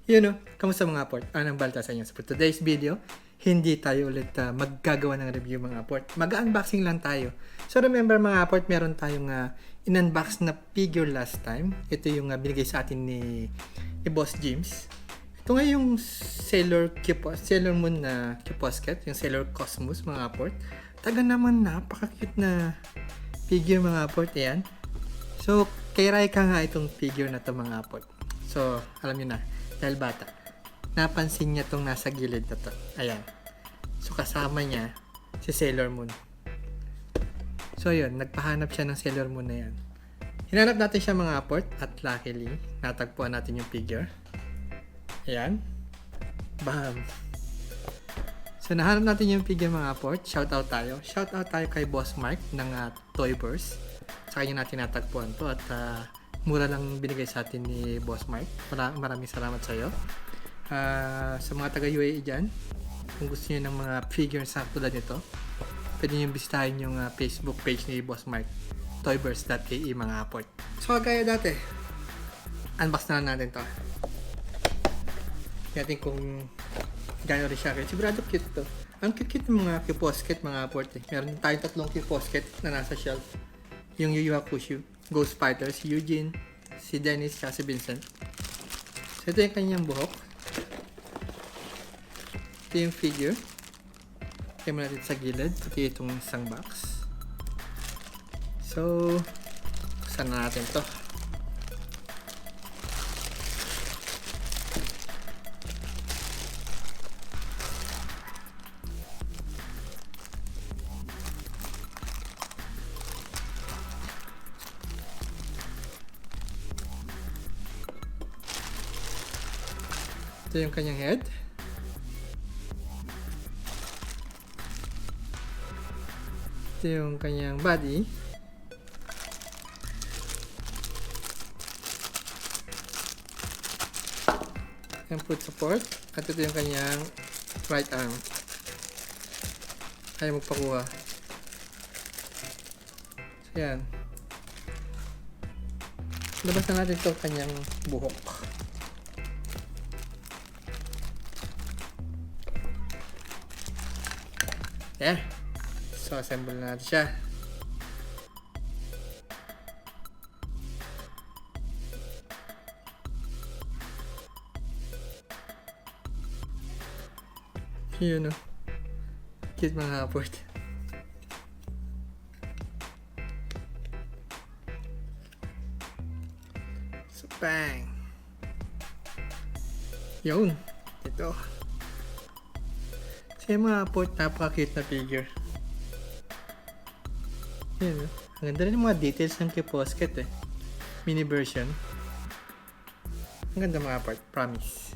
Kamusta mga port? Anong balta sa inyo? So for today's video, hindi tayo ulit maggagawa ng review mga port. Mag-unboxing lang tayo. So remember mga port, meron tayong in-unbox na figure last time. Ito yung binigay sa atin ni Boss James. Ito nga yung Sailor Moon na Kiposket, yung Sailor Cosmos mga port. Taga naman napaka-cute na figure mga port yan. So kay Raika nga itong figure na to mga port. So alam niyo na, dahil bata, napansin niya tong nasa gilid na to. Ayan. So kasama niya si Sailor Moon. So yun, nagpahanap siya ng Sailor Moon na yan. Hinanap natin siya mga port at luckily, natagpuan natin yung figure. Ayan. Bam! So nahanap natin yung figure mga port. Shoutout tayo. Shoutout tayo kay Boss Mark ng Toyverse. Sa kanya natin natagpuan to at mura lang binigay sa atin ni Boss Mark. Maraming salamat sa iyo. Sa mga taga UAE dyan, kung gusto niyo ng mga figures sa tulad nito, pwede niyo bisitahin yung Facebook page ni Boss Mark, toyverse.ke mga port. So kagaya dati, unbox na natin to. Natin kung gano'n rin siya. Sigurado cute to. Ang cute ng mga Kiposket mga port eh. Meron tayong tatlong Kiposket na nasa shelf. Yung Yu Yu Hakusho, Ghost Fighter, si Eugene, si Dennis, at si Vincent. So ito yung kanyang buhok. Ito yung figure. Ito mo natin sa gilid. Ito itong isang box. So, buksan na natin to. Ito yung kanyang head. Ito yung kanyang body. Yung foot support. At ito yung kanyang right arm. Ayaw magpakuha. So yan. Labas na natin ito kanyang buhok. Yeah. So, assemble na natin siya. Yun o. Cute mga port. So, bang! Yun. Ito. Kasi mga port, napaka-cute na figure. Yun, ang ganda rin yung mga details ng Kiposket eh. Mini version. Ang ganda mga port, promise.